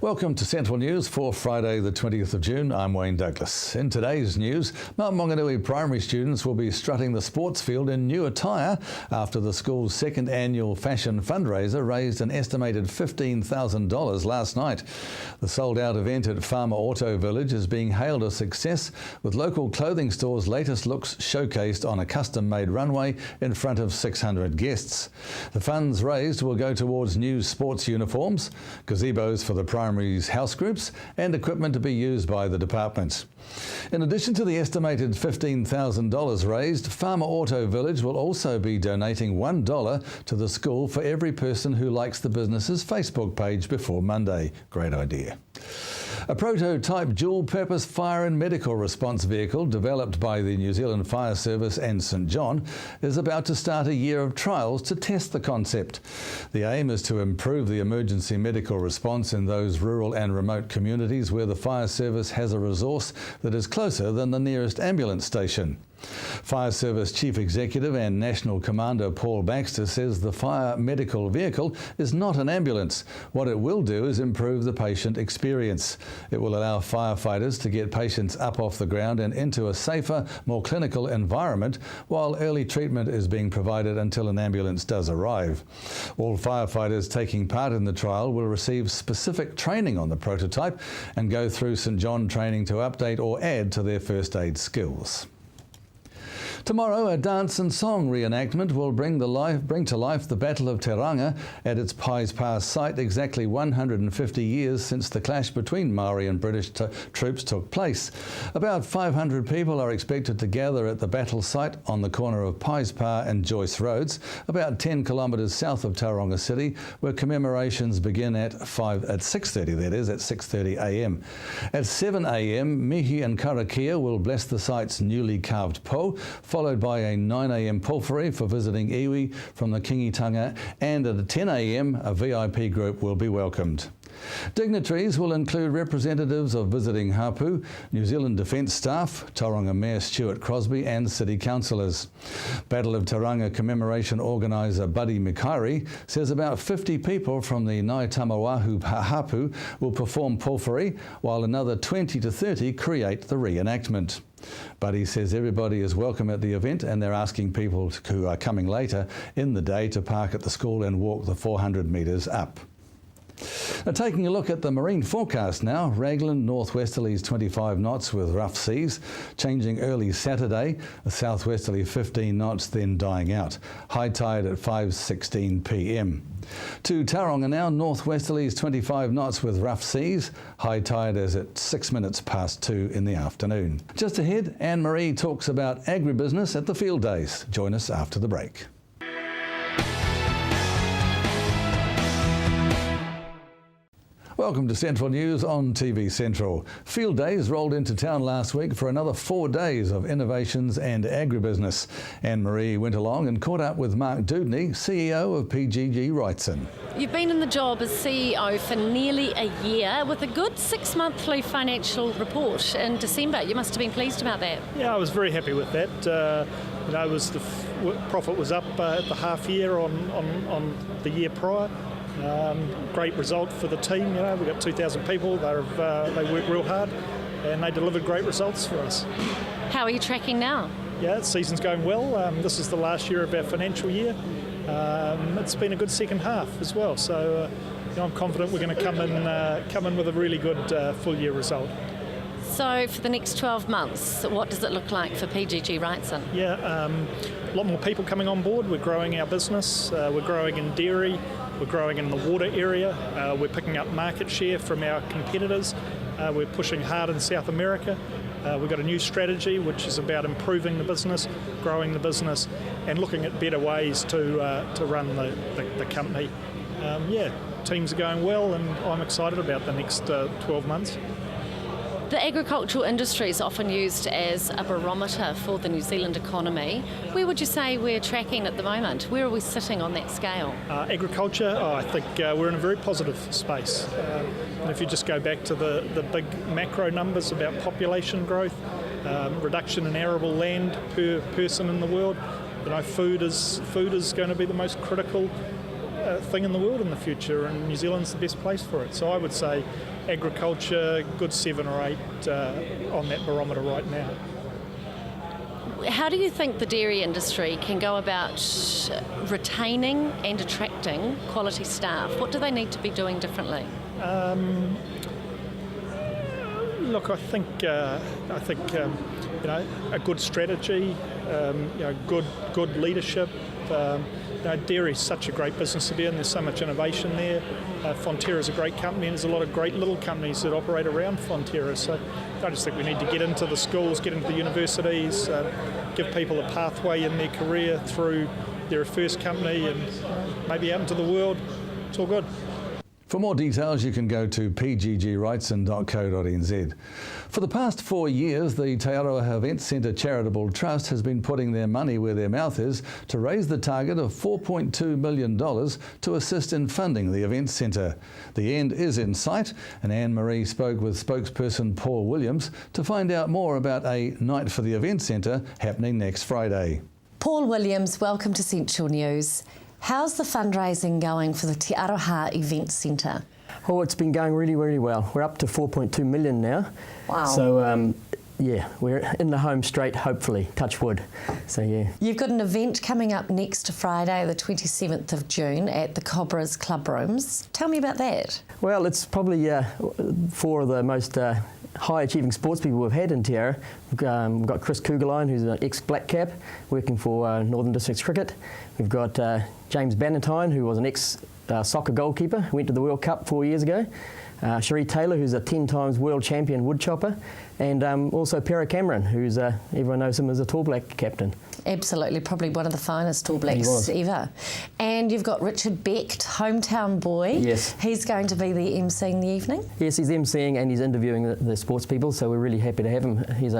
Welcome to Central News for Friday the 20th of June. I'm Wayne Douglas. In today's news, Mount Maunganui primary students will be strutting the sports field in new attire after the school's second annual fashion fundraiser raised an estimated $15,000 last night. The sold-out event at Farmer Auto Village is being hailed a success, with local clothing stores' latest looks showcased on a custom-made runway in front of 600 guests. The funds raised will go towards new sports uniforms, gazebos for the primary's house groups, and equipment to be used by the department. In addition to the estimated $15,000 raised, Farmer Auto Village will also be donating $1 to the school for every person who likes the business's Facebook page before Monday. Great idea. A prototype dual-purpose fire and medical response vehicle developed by the New Zealand Fire Service and St John is about to start a year of trials to test the concept. The aim is to improve the emergency medical response in those rural and remote communities where the fire service has a resource that is closer than the nearest ambulance station. Fire Service Chief Executive and National Commander Paul Baxter says the fire medical vehicle is not an ambulance. What it will do is improve the patient experience. It will allow firefighters to get patients up off the ground and into a safer, more clinical environment while early treatment is being provided until an ambulance does arrive. All firefighters taking part in the trial will receive specific training on the prototype and go through St John training to update or add to their first aid skills. Tomorrow, a dance and song reenactment will bring to life the Battle of Te Ranga at its Pies Pass site, exactly 150 years since the clash between Maori and British troops took place. About 500 people are expected to gather at the battle site on the corner of Pies Pa and Joyce Roads, about 10 kilometres south of Tauranga City, where commemorations begin at 6:30 a.m. At 7 a.m, Mihi and Karakia will bless the site's newly carved po, followed by a 9 a.m. pulphery for visiting iwi from the Kingitanga, and at 10 a.m. a VIP group will be welcomed. Dignitaries will include representatives of visiting hapu, New Zealand Defence staff, Tauranga Mayor Stuart Crosby, and city councillors. Battle of Te Ranga commemoration organiser Buddy Mikairi says about 50 people from the Ngāi Tamawahu hapu will perform pulphery, while another 20 to 30 create the reenactment. Buddy says everybody is welcome at the event, and they're asking people who are coming later in the day to park at the school and walk the 400 metres up. Now, taking a look at the marine forecast now, Raglan northwesterlies 25 knots with rough seas, changing early Saturday, a southwesterly 15 knots, then dying out. High tide at 5:16 p.m. To Tauranga now, northwesterlies 25 knots with rough seas, high tide is at 6 minutes past 2 in the afternoon. Just ahead, Anne-Marie talks about agribusiness at the field days. Join us after the break. Welcome to Central News on TV Central. Field Days rolled into town last week for another 4 days of innovations and agribusiness. Anne-Marie went along and caught up with Mark Dewdney, CEO of PGG Wrightson. You've been in the job as CEO for nearly a year with a good 6-monthly financial report in December. You must have been pleased about that. Yeah, I was very happy with that. Profit was up at the half year on the year prior. Great result for the team. We've got 2,000 people. They work real hard, and they delivered great results for us. How are you tracking now? Yeah, the season's going well. This is the last year of our financial year. It's been a good second half as well, so I'm confident we're going to come in with a really good full year result. So for the next 12 months, what does it look like for PGG Wrightson? Yeah, a lot more people coming on board. We're growing our business. We're growing in dairy. We're growing in the water area. We're picking up market share from our competitors. We're pushing hard in South America. We've got a new strategy which is about improving the business, growing the business, and looking at better ways to run the company. Teams are going well, and I'm excited about the next 12 months. The agricultural industry is often used as a barometer for the New Zealand economy. Where would you say we're tracking at the moment? Where are we sitting on that scale? Agriculture, I think we're in a very positive space. And if you just go back to the big macro numbers about population growth, reduction in arable land per person in the world, food is going to be the most critical thing in the world in the future, and New Zealand's the best place for it. So I would say agriculture, good 7 or 8 on that barometer right now. How do you think the dairy industry can go about retaining and attracting quality staff? What do they need to be doing differently? Look, I think a good strategy, good leadership. Dairy is such a great business to be in. There's so much innovation there. Fonterra is a great company, and there's a lot of great little companies that operate around Fonterra. So I just think we need to get into the schools, get into the universities, give people a pathway in their career through their first company, and maybe out into the world. It's all good. For more details, you can go to pggwrightson.co.nz. For the past 4 years, the Te Aroha Events Centre Charitable Trust has been putting their money where their mouth is to raise the target of $4.2 million to assist in funding the Events Centre. The end is in sight, and Anne-Marie spoke with spokesperson Paul Williams to find out more about a Night for the Events Centre happening next Friday. Paul Williams, welcome to Central News. How's the fundraising going for the Te Aroha Events Centre? Oh, it's been going really, really well. We're up to 4.2 million now. Wow. So, we're in the home straight, hopefully, touch wood. So, yeah. You've got an event coming up next Friday, the 27th of June at the Cobras Club Rooms. Tell me about that. Well, it's probably 4 of the most high-achieving sports people we've had in Te Ara. We've got Chris Kugelijn, who's an ex-Black Cap, working for Northern Districts Cricket. We've got James Bannatyne, who was an ex-soccer goalkeeper, who went to the World Cup 4 years ago. Cherie Taylor, who's a 10 times world champion woodchopper. And also Pero Cameron, who's everyone knows him as a Tall Black captain. Absolutely, probably one of the finest All Blacks ever. And you've got Richard Becht, hometown boy. Yes. He's going to be the MC in the evening? Yes, he's MCing and he's interviewing the sports people, so we're really happy to have him. He's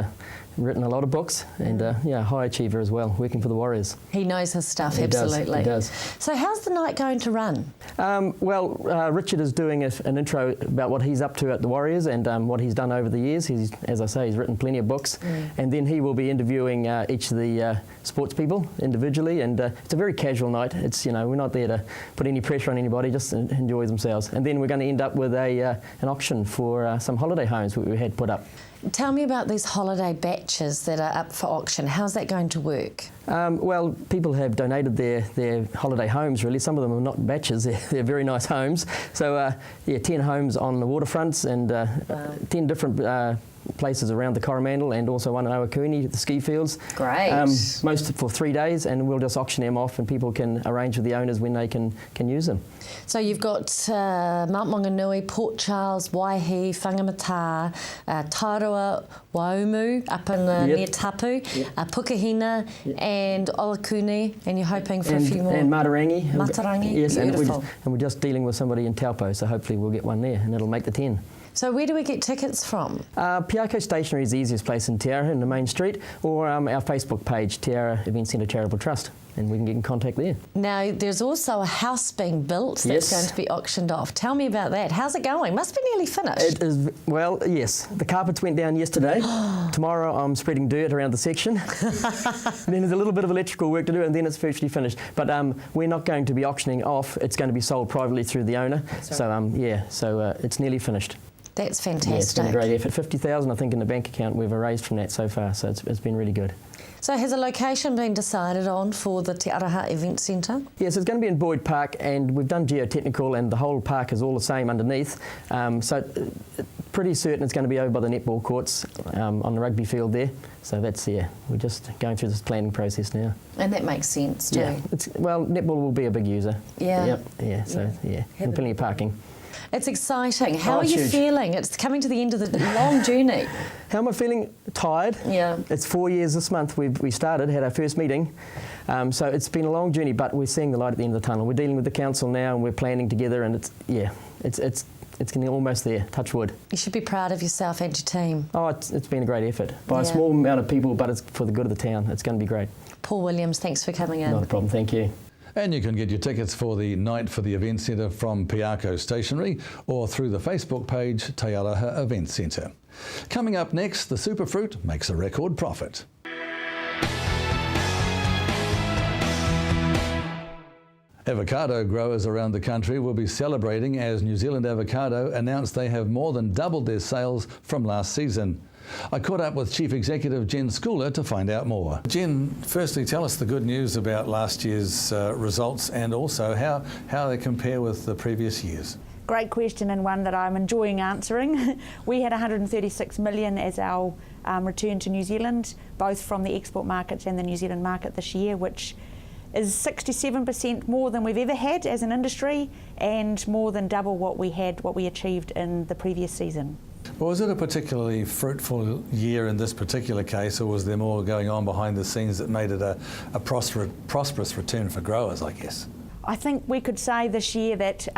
written a lot of books and high achiever as well, working for the Warriors. He knows his stuff, He absolutely. does. So how's the night going to run? Richard is doing an intro about what he's up to at the Warriors and what he's done over the years. He's, as I say, he's written plenty of books, and then he will be interviewing each of the sports people individually, and it's a very casual night. It's, we're not there to put any pressure on anybody, just enjoy themselves. And then we're going to end up with an auction for some holiday homes we had put up. Tell me about these holiday batches that are up for auction. How's that going to work? Well, people have donated their holiday homes, really. Some of them are not batches, they're very nice homes. So, 10 homes on the waterfronts and 10 different places around the Coromandel and also one in Owakuni at the ski fields. Great. Most for 3 days, and we'll just auction them off and people can arrange with the owners when they can use them. So you've got Mount Maunganui, Port Charles, Waihi, Whangamata, Tairua, Waumu up in near Tapu, Pukahina and Owakuni, and you're hoping for a few more. And Matarangi. Matarangi, yes, beautiful. And we're just dealing with somebody in Taupo, so hopefully we'll get one there and it'll make the 10. So where do we get tickets from? Piako Stationery is the easiest place in Te Ara, in the main street, or our Facebook page, Te Ara Events Centre Charitable Trust, and we can get in contact there. Now, there's also a house being built that's going to be auctioned off. Tell me about that. How's it going? Must be nearly finished. It is, well, yes. The carpets went down yesterday. Tomorrow I'm spreading dirt around the section. Then there's a little bit of electrical work to do, and then it's virtually finished. But we're not going to be auctioning off. It's going to be sold privately through the owner. So, it's nearly finished. That's fantastic. Yeah, it's been a great effort. 50,000, I think, in the bank account we've raised from that so far, so it's been really good. So has a location been decided on for the Te Aroha Event Centre? Yes, it's going to be in Boyd Park, and we've done geotechnical, and the whole park is all the same underneath. So pretty certain it's going to be over by the netball courts on the rugby field there. So that's, we're just going through this planning process now. And that makes sense too. Yeah, netball will be a big user. Yeah. Yep. Yeah. So and plenty of parking. It's exciting. How are you huge. feeling? It's coming to the end of the long journey. How am I feeling? Tired. Yeah. It's 4 years this month we started, had our first meeting. So it's been a long journey, but we're seeing the light at the end of the tunnel. We're dealing with the council now and we're planning together, and it's getting almost there, touch wood. You should be proud of yourself and your team. Oh, it's been a great effort by a small amount of people, but it's for the good of the town. It's going to be great. Paul Williams, thanks for coming in. Not a problem, thank you. And you can get your tickets for the Night for the Event Centre from Piako Stationery or through the Facebook page Te Aroha Event Centre. Coming up next, the superfruit makes a record profit. Avocado growers around the country will be celebrating as New Zealand Avocado announced they have more than doubled their sales from last season. I caught up with Chief Executive Jen Schooler to find out more. Jen, firstly tell us the good news about last year's results and also how they compare with the previous years. Great question, and one that I'm enjoying answering. We had 136 million as our return to New Zealand, both from the export markets and the New Zealand market this year, which is 67% more than we've ever had as an industry and more than double what we achieved in the previous season. Well, was it a particularly fruitful year in this particular case, or was there more going on behind the scenes that made it a prosperous return for growers, I guess? I think we could say this year that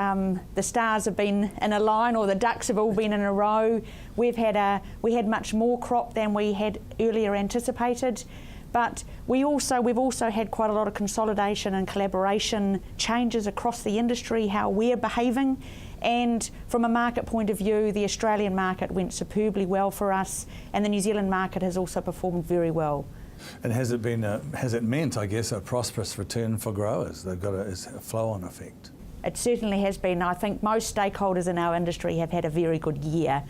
the stars have been in a line, or the ducks have all been in a row. We had much more crop than we had earlier anticipated, but we've also had quite a lot of consolidation and collaboration changes across the industry, how we're behaving. And from a market point of view, the Australian market went superbly well for us, and the New Zealand market has also performed very well. And has it meant, I guess, a prosperous return for growers? They've got a flow-on effect. It certainly has been. I think most stakeholders in our industry have had a very good year.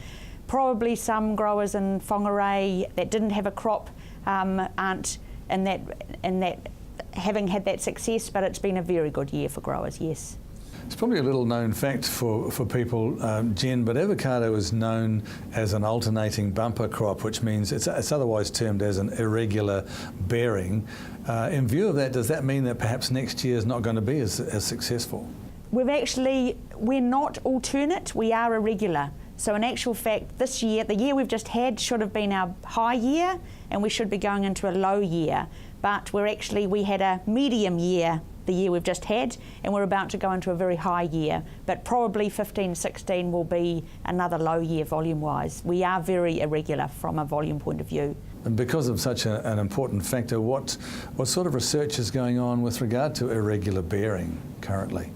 Probably some growers in Whangarei that didn't have a crop aren't in that having had that success, but it's been a very good year for growers, yes. It's probably a little known fact for people, Jen, but avocado is known as an alternating bumper crop, which means it's otherwise termed as an irregular bearing. In view of that, does that mean that perhaps next year is not going to be as successful? We're not alternate, we are irregular. So in actual fact, this year, the year we've just had should have been our high year, and we should be going into a low year. But we had a medium year the year we've just had, and we're about to go into a very high year, but probably 15-16 will be another low year volume-wise. We are very irregular from a volume point of view. And because of such an important factor, what sort of research is going on with regard to irregular bearing currently?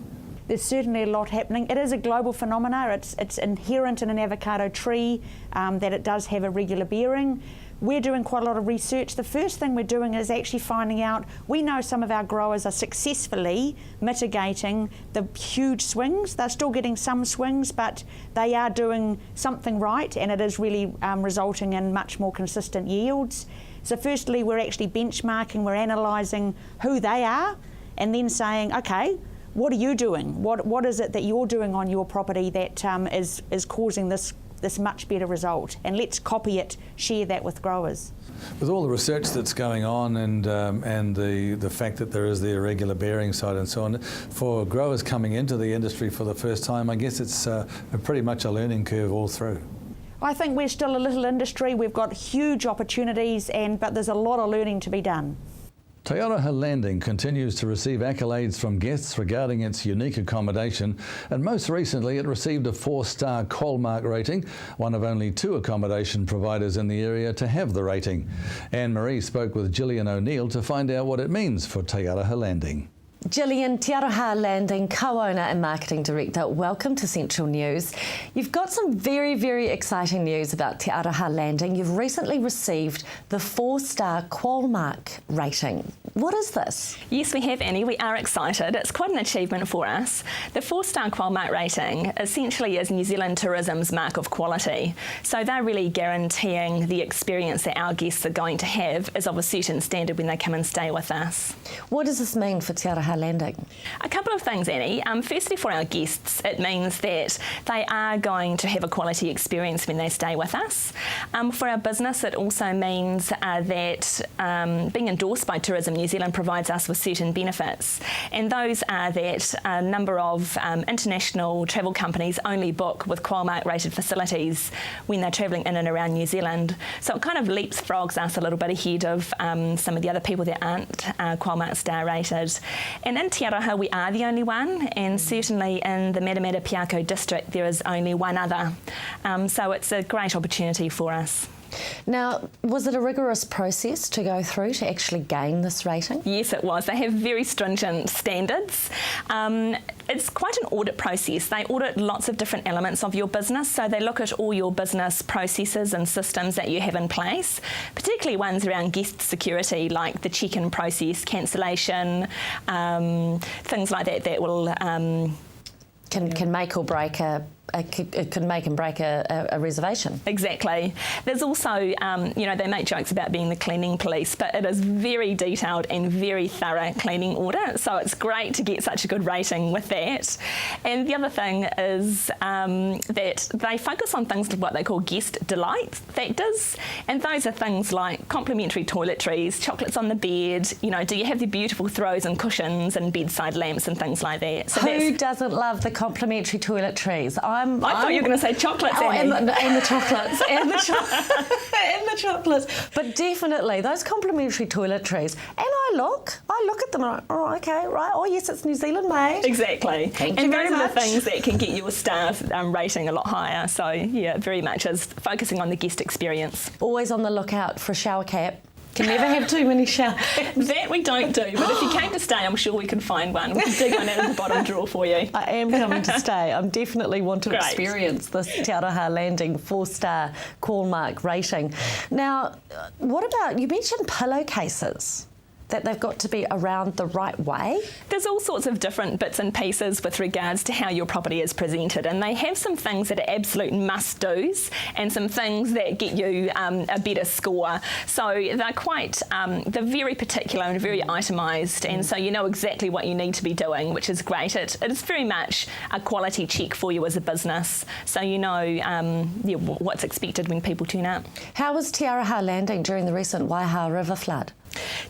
There's certainly a lot happening. It is a global phenomena. It's inherent in an avocado tree that it does have irregular bearing. We're doing quite a lot of research. The first thing we're doing is actually finding out, we know some of our growers are successfully mitigating the huge swings. They're still getting some swings, but they are doing something right, and it is really resulting in much more consistent yields. So firstly, we're actually benchmarking, we're analysing who they are, and then saying, okay, what are you doing? What is it that you're doing on your property that is causing this much better result, and let's copy it, share that with growers. With all the research that's going on and the fact that there is the irregular bearing side and so on, for growers coming into the industry for the first time, I guess it's pretty much a learning curve all through. I think we're still a little industry, we've got huge opportunities, but there's a lot of learning to be done. Te Aroha Landing continues to receive accolades from guests regarding its unique accommodation, and most recently it received a 4-star Qualmark rating, one of only 2 accommodation providers in the area to have the rating. Anne-Marie spoke with Gillian O'Neill to find out what it means for Te Aroha Landing. Gillian, Te Aroha Landing co-owner and marketing director, welcome to Central News. You've got some very, very exciting news about Te Aroha Landing. You've recently received the 4-star Qualmark rating. What is this? Yes, we have, Annie. We are excited. It's quite an achievement for us. The 4-star Qualmark rating essentially is New Zealand Tourism's mark of quality. So they're really guaranteeing the experience that our guests are going to have is of a certain standard when they come and stay with us. What does this mean for Te Aroha Landing? A couple of things, Annie. Firstly, for our guests, it means that they are going to have a quality experience when they stay with us. For our business, it also means that being endorsed by Tourism New Zealand provides us with certain benefits, and those are that a number of international travel companies only book with Qualmark rated facilities when they're travelling in and around New Zealand. So it kind of leapfrogs us a little bit ahead of some of the other people that aren't Qualmark star rated. And in Te Aroha, we are the only one, and certainly in the Matamata Piako district, there is only one other. So it's a great opportunity for us. Now, was it a rigorous process to go through to actually gain this rating? Yes, it was. They have very stringent standards. It's quite an audit process. They audit lots of different elements of your business, so they look at all your business processes and systems that you have in place, particularly ones around guest security, like the check-in process, cancellation, things like that that will... Can make or break it can make and break a reservation. Exactly. There's also, they make jokes about being the cleaning police, but it is very detailed and very thorough cleaning audit, so it's great to get such a good rating with that. And the other thing is that they focus on things like what they call guest delight factors, and those are things like complimentary toiletries, chocolates on the bed, do you have the beautiful throws and cushions and bedside lamps and things like that. So who doesn't love the complimentary toiletries? I thought you were going to say chocolates, and the chocolates, and the chocolates. But definitely those complimentary toiletries. And I look at them and I'm like, oh, okay, right. Oh, yes, it's New Zealand made. Exactly. Thank you very much. much. And those are the things that can get your staff rating a lot higher. So, yeah, very much is focusing on the guest experience. Always on the lookout for a shower cap. Can never have too many shower caps. That we don't do, but if you came to stay, I'm sure we can find one. We can dig one out of the bottom drawer for you. I am coming to stay. I definitely want to Great. experience this Te Aroha Landing 4-star call mark rating. Now, what about, you mentioned pillowcases, that they've got to be around the right way? There's all sorts of different bits and pieces with regards to how your property is presented, and they have some things that are absolute must-dos and some things that get you a better score. So they're quite, they're very particular and very itemised, and so you know exactly what you need to be doing, which is great. It is very much a quality check for you as a business, so you know what's expected when people turn up. How was Te Aroha Landing during the recent Waiha River flood?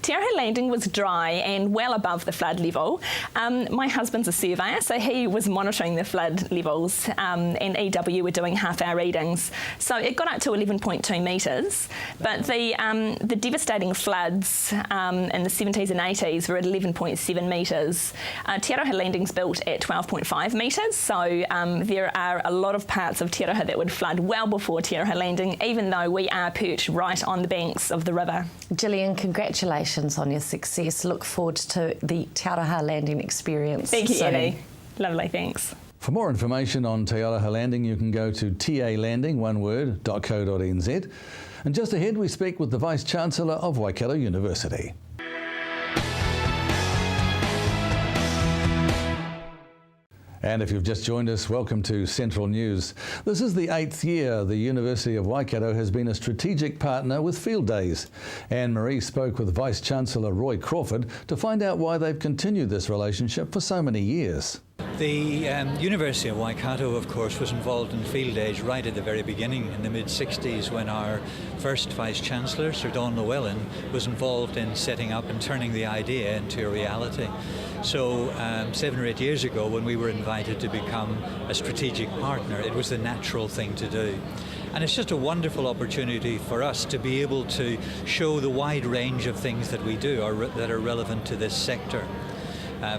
Te Aroha Landing was dry and well above the flood level. My husband's a surveyor, so he was monitoring the flood levels, and EW were doing half-hour readings. So it got up to 11.2 metres, but the devastating floods in the 70s and 80s were at 11.7 metres. Te Aroha Landing's built at 12.5 metres, so there are a lot of parts of Te Aroha that would flood well before Te Aroha Landing, even though we are perched right on the banks of the river. Gillian, congratulations on your success. Look forward to the Te Aroha Landing experience. Thank you, soon. Ellie. Lovely, thanks. For more information on Te Aroha Landing, you can go to talanding.co.nz. And just ahead, we speak with the Vice-Chancellor of Waikato University. And if you've just joined us, welcome to Central News. This is the 8th year the University of Waikato has been a strategic partner with Field Days. Anne-Marie spoke with Vice-Chancellor Roy Crawford to find out why they've continued this relationship for so many years. The University of Waikato, of course, was involved in Field Days right at the very beginning in the mid-60s when our first Vice-Chancellor, Sir Don Llewellyn, was involved in setting up and turning the idea into a reality. So 7 or 8 years ago, when we were invited to become a strategic partner, it was the natural thing to do. And it's just a wonderful opportunity for us to be able to show the wide range of things that we do that are relevant to this sector.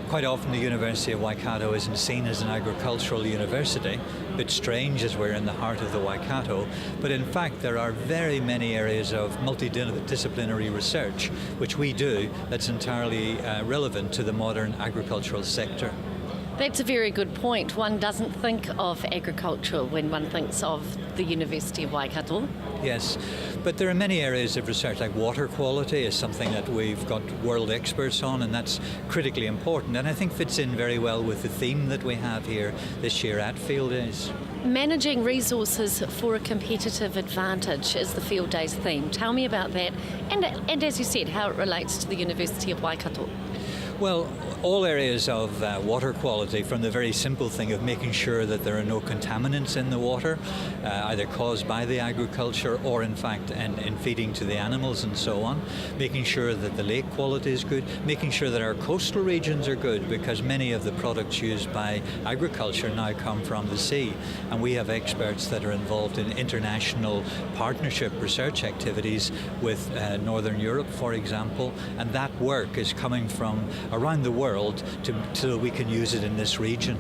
Quite often the University of Waikato isn't seen as an agricultural university, a bit strange as we're in the heart of the Waikato, but in fact there are very many areas of multidisciplinary research which we do that's entirely relevant to the modern agricultural sector. That's a very good point. One doesn't think of agriculture when one thinks of the University of Waikato. Yes, but there are many areas of research, like water quality is something that we've got world experts on, and that's critically important, and I think fits in very well with the theme that we have here this year at Field Days. Managing resources for a competitive advantage is the Field Days theme. Tell me about that, and as you said, how it relates to the University of Waikato. Well, all areas of water quality, from the very simple thing of making sure that there are no contaminants in the water, either caused by the agriculture or in fact in feeding to the animals and so on, making sure that the lake quality is good, making sure that our coastal regions are good, because many of the products used by agriculture now come from the sea, and we have experts that are involved in international partnership research activities with Northern Europe, for example, and that work is coming from around the world so we can use it in this region.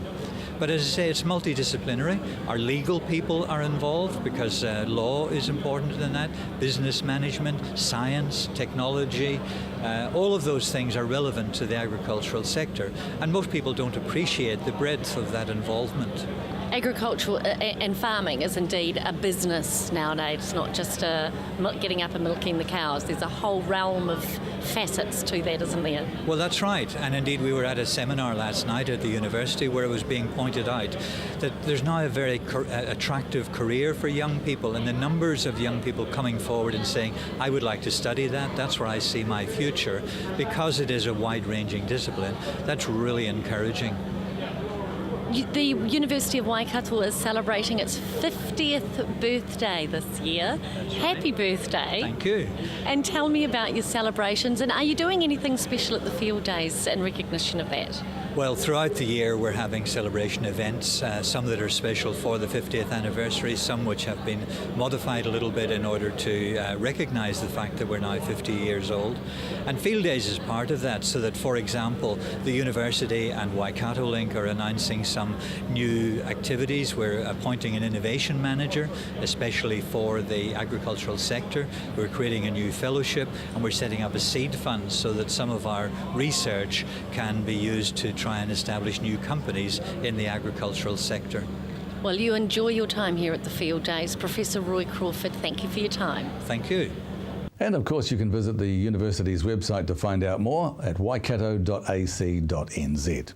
But as I say, it's multidisciplinary. Our legal people are involved because law is important in that, business management, science, technology, all of those things are relevant to the agricultural sector. And most people don't appreciate the breadth of that involvement. Agriculture and farming is indeed a business nowadays. It's not just getting up and milking the cows. There's a whole realm of facets to that, isn't there? Well, that's right. And indeed, we were at a seminar last night at the university where it was being pointed out that there's now a very attractive career for young people, and the numbers of young people coming forward and saying, I would like to study that, that's where I see my future, because it is a wide-ranging discipline. That's really encouraging. The University of Waikato is celebrating its 50th birthday this year. Happy birthday. Thank you. And tell me about your celebrations, and are you doing anything special at the field days in recognition of that? Well, throughout the year we're having celebration events, some that are special for the 50th anniversary, some which have been modified a little bit in order to recognise the fact that we're now 50 years old. And Field Days is part of that, so that, for example, the university and Waikato Link are announcing some new activities. We're appointing an innovation manager, especially for the agricultural sector. We're creating a new fellowship, and we're setting up a seed fund so that some of our research can be used to try and establish new companies in the agricultural sector. Well, you enjoy your time here at the Field Days. Professor Roy Crawford, thank you for your time. Thank you. And of course you can visit the university's website to find out more at waikato.ac.nz.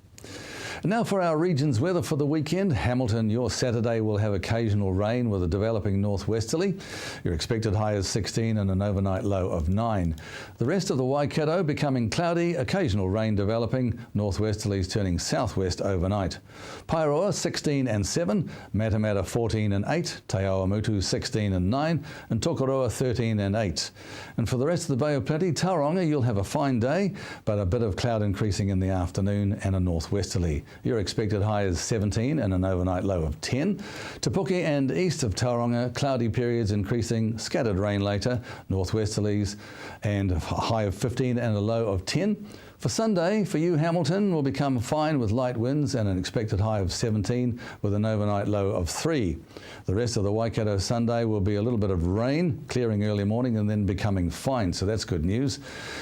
Now for our region's weather for the weekend. Hamilton, your Saturday will have occasional rain with a developing northwesterly. Your expected high is 16 and an overnight low of 9. The rest of the Waikato becoming cloudy, occasional rain developing, northwesterlies turning southwest overnight. Paeroa 16 and 7, Matamata 14 and 8, Te Awamutu 16 and 9, and Tokoroa 13 and 8. And for the rest of the Bay of Plenty, Tauranga, you'll have a fine day, but a bit of cloud increasing in the afternoon and a northwesterly. Your expected high is 17 and an overnight low of 10. Te Puke and east of Tauranga, cloudy periods increasing, scattered rain later, northwesterlies, and a high of 15 and a low of 10. For Sunday, for you, Hamilton will become fine with light winds and an expected high of 17 with an overnight low of 3. The rest of the Waikato Sunday will be a little bit of rain, clearing early morning and then becoming fine, so that's good news.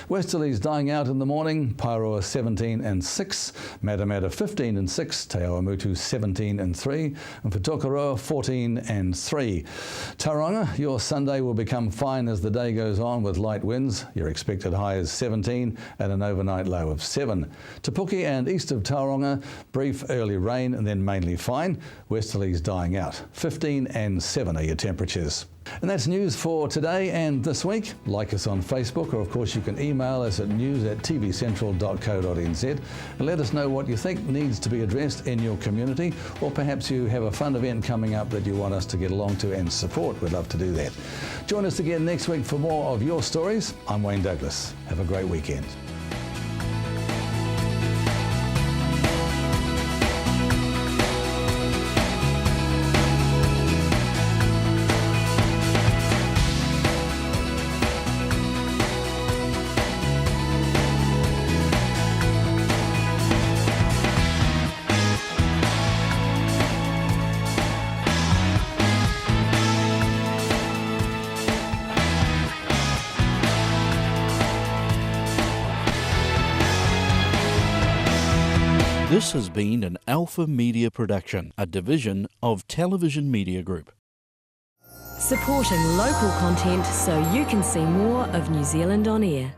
Westerlies dying out in the morning, Paeroa 17 and 6, Matamata 15 and 6, Te Awamutu 17 and 3, and for Tokoroa 14 and 3. Tauranga, your Sunday will become fine as the day goes on with light winds. Your expected high is 17 and an overnight low of 7. Te Puke and east of Tauranga, brief early rain and then mainly fine. Westerlies dying out. 15 and 7 are your temperatures. And that's news for today and this week. Like us on Facebook, or of course you can email us at news@tvcentral.co.nz and let us know what you think needs to be addressed in your community, or perhaps you have a fun event coming up that you want us to get along to and support. We'd love to do that. Join us again next week for more of your stories. I'm Wayne Douglas. Have a great weekend. This has been an Alpha Media production, a division of Television Media Group. Supporting local content so you can see more of New Zealand on air.